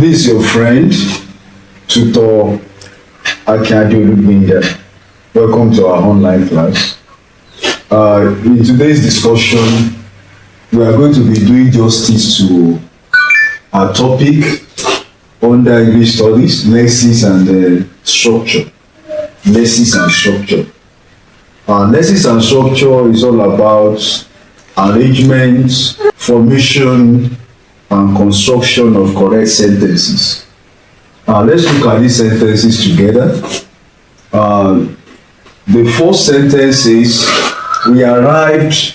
This is your friend, Tutor Akinade. Welcome to our online class. In today's discussion, we are going to be doing justice to our topic under English studies, Lexis and structure. Lexis and structure. Lexis and structure is all about arrangement, formation, and construction of correct sentences. Let's look at these sentences together. The first sentence is, we arrived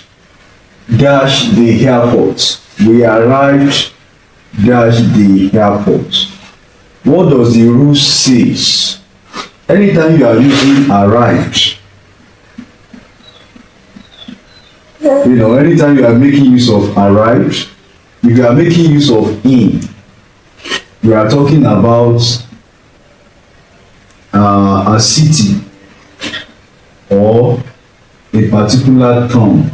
dash the airport. We arrived dash the airport. What does the rule say? Anytime you are using arrived, anytime you are making use of arrived, if you are making use of in, we are talking about a city or a particular town.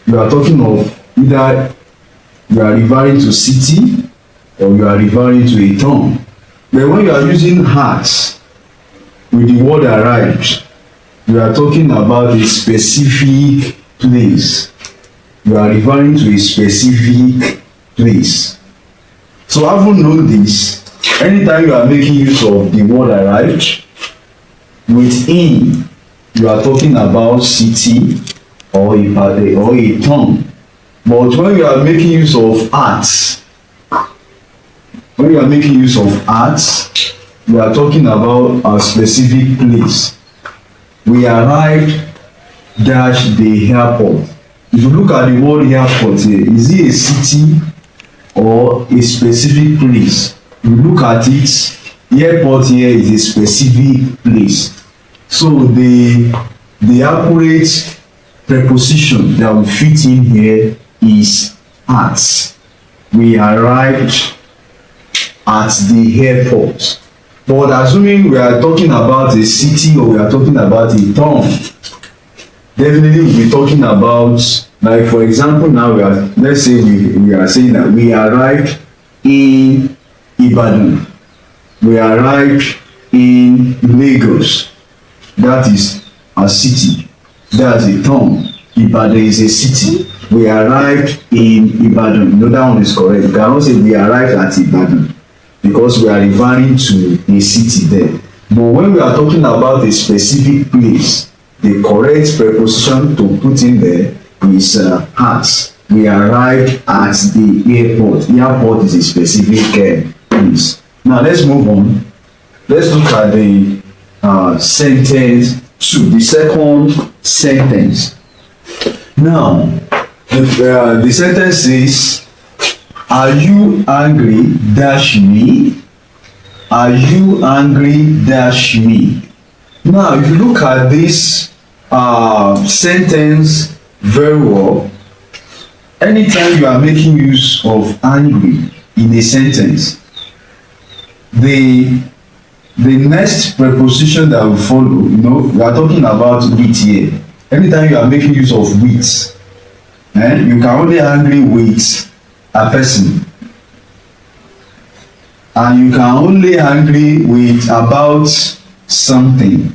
You are talking of either you are referring to city or you are referring to a town. But when you are using had with the word arrived, you are talking about a specific place. You are referring to a specific place. So having known this, anytime you are making use of the word arrived, within you are talking about city or a town. But when you are making use of arts, you are talking about a specific place. We arrived dash the airport. If you look at the word airport here, is it a city or a specific place? If you look at it, airport here is a specific place. So the accurate preposition that will fit in here is at. We arrived at the airport. But assuming we are talking about a city or we are talking about a town, definitely we'll be talking about, like for example, now let's say we are saying that we arrived in Ibadan. We arrived in Lagos. That is a city. That's a town. Ibadan is a city. We arrived in Ibadan. No, that one is correct. You cannot say we arrived at Ibadan because we are referring to a city there. But when we are talking about a specific place, the correct preposition to put in there is at. We arrived at the airport. The airport is a specific place. Now let's move on. Let's look at the sentence 2, the second sentence. Now the sentence says, are you angry dash me? Are you angry dash me? Now if you look at this sentence very well, anytime you are making use of angry in a sentence, the next preposition that will follow, we are talking about with here. Anytime you are making use of with, you can only angry with a person, and you can only angry with about something.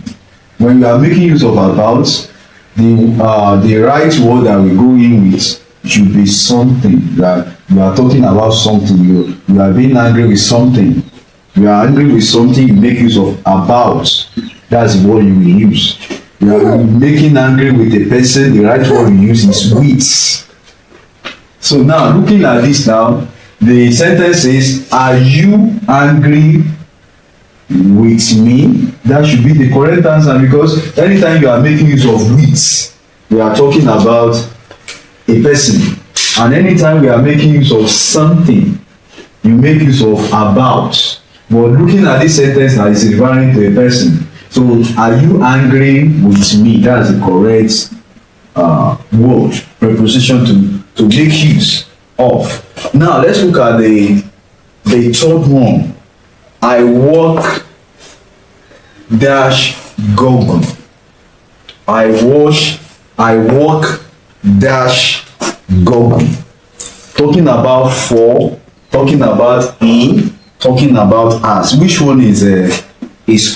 When you are making use of about, the right word that we go in with should be something. You are talking about something. You are being angry with something. You are angry with something, you make use of about. That's the word you will use. You are making angry with a person, the right word you use is with. So now looking at this now, the sentence says, are you angry with me? That should be the correct answer, because anytime you are making use of with, we are talking about a person. And anytime we are making use of something, you make use of about. But looking at this sentence now, it's referring to a person. So are you angry with me? That's the correct word, preposition to make use of. Now let's look at the third one. I work dash Google. I work dash Google. Talking about for talking about in, talking about as. Which one is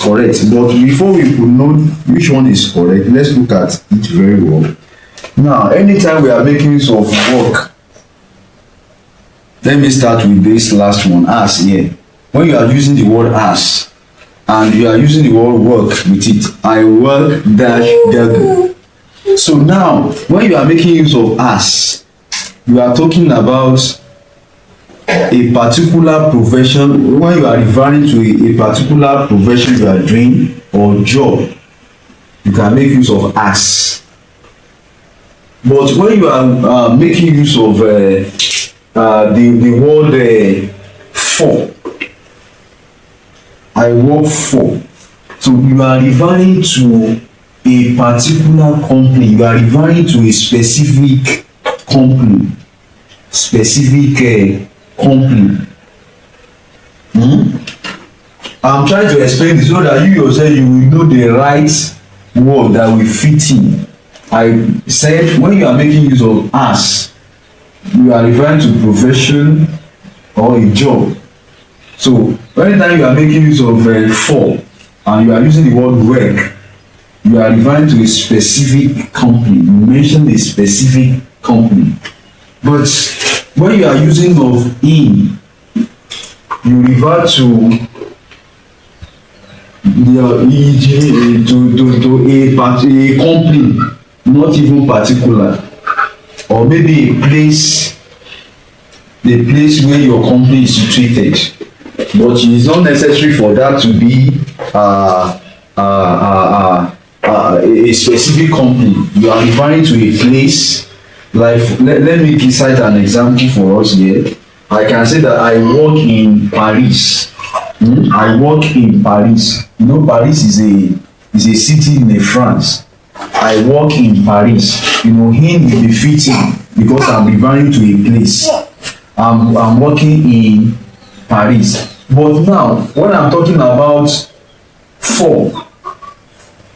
correct? But before we could know which one is correct, let's look at it very well. Now, anytime we are making use of work, let me start with this last one, as here. When you are using the word as and you are using the word work with it, I work dash gaga. So now, when you are making use of as, you are talking about a particular profession. When you are referring to a particular profession you are doing or job, you can make use of as. But when you are making use of the word for, I work for, so you are referring to a particular company, you are referring to a specific company, company. I'm trying to explain this so that you yourself you will know the right word that will fit in. I said when you are making use of as, you are referring to profession or a job. So anytime you are making use of for and you are using the word work, you are referring to a specific company. You mentioned a specific company. But when you are using of in, you refer to a company, not even particular, or maybe a place, the place where your company is situated. But it is not necessary for that to be a specific company. You are referring to a place. Like let me cite an example for us here. I can say that I work in Paris. I work in Paris. You know, Paris is a city in France. I work in Paris. You know, him will be fitting because I'm referring to a place. I'm working in Paris. But now, when I'm talking about for,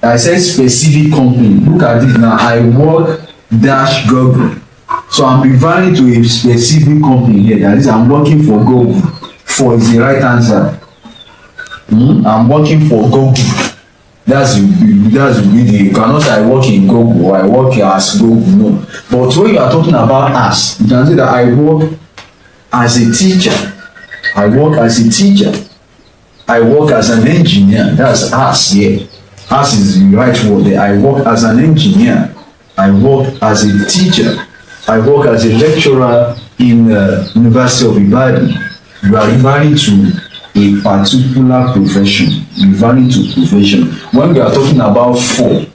I said specific company. Look at this now. I work dash Google. So I'm referring to a specific company here. That is, I'm working for Google. For is the right answer. I'm working for Google. That's really, you cannot say I work in Google or I work as Google. No. But when you are talking about as, you can say that I work as a teacher. I work as a teacher. I work as an engineer. That's as here. As is the right word there. I work as an engineer. I work as a teacher. I work as a lecturer in the University of Ibadan. You are referring to a particular profession. Referring to profession. When we are talking about for,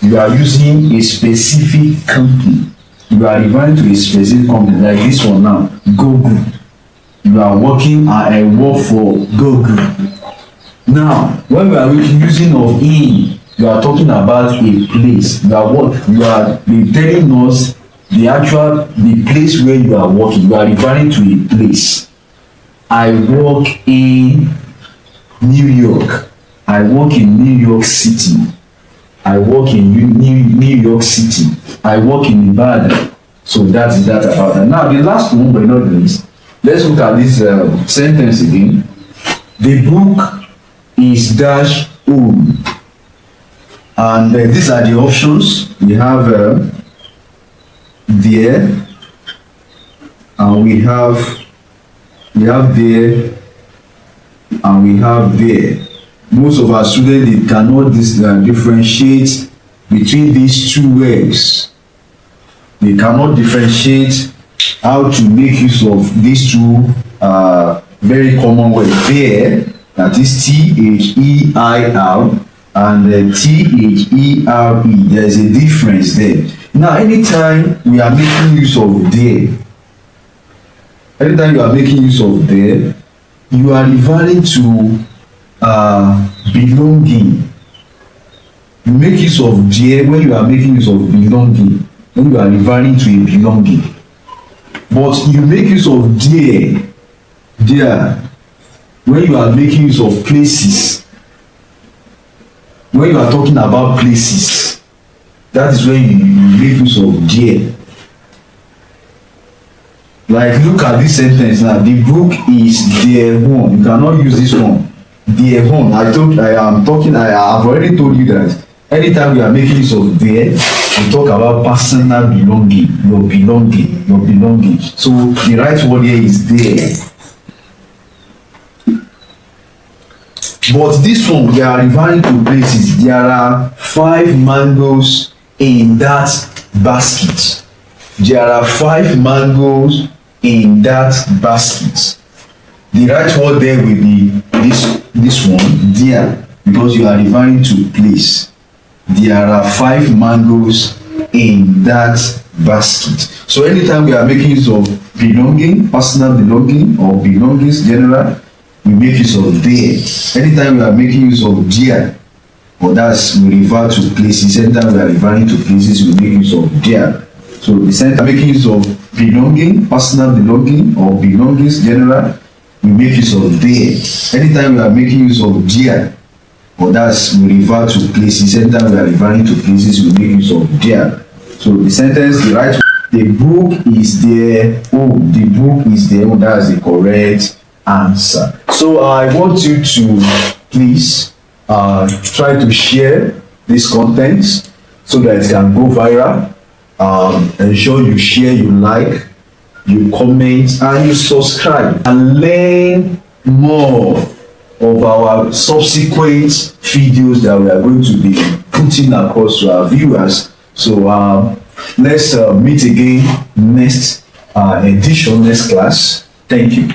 you are using a specific company. You are referring to a specific company, like this one now, Google. You are working, I work for Google. Now, when we are using of in, you are talking about a place. You are telling us the place where you are working. You are referring to a place. I work in New York. I work in New York City. I work in New York City. I work in Ibadan. So that's that about that. Now, the last one, but not least, let's look at this sentence again. The book is dash old. And these are the options. We have there, and we have there, and we have there. Most of our students, they cannot differentiate between these two words. They cannot differentiate how to make use of these two very common words. There, that is T-H-E-I-R, and T-H-E-R-E. There is a difference there. Now, anytime we are making use of there, anytime you are making use of there, you are referring to belonging. You make use of there when you are making use of belonging, when you are referring to a belonging. But you make use of there when you are making use of places. When you are talking about places, that is when you make use of there. Like, look at this sentence now. The book is their own. You cannot use this one. Their own. I've already told you that anytime we are making use of their, we talk about personal belonging, your belonging, your belonging. So the right word here is there. But this one, we are referring to places. There are 5 mangoes in that basket. There are 5 mangoes in that basket. The right word there will be this one, there, because you are referring to place. There are 5 mangoes in that basket. So anytime we are making use of belonging, personal belonging, or belongings general, we make use of there. Anytime we are making use of there, or that's we refer to places. Anytime we are referring to places, we make use of there. So the center making use of belonging, personal belonging, or belongings general, we make use of there. Anytime we are making use of there, or that's we refer to places. Anytime we are referring to places, we make use of there. So the sentence, the right, the book is their own. The book is their own. That's the correct answer. So I want you to please try to share this content so that it can go viral. Ensure you share, you like, you comment, and you subscribe, and learn more of our subsequent videos that we are going to be putting across to our viewers. So let's meet again next edition, next class. Thank you.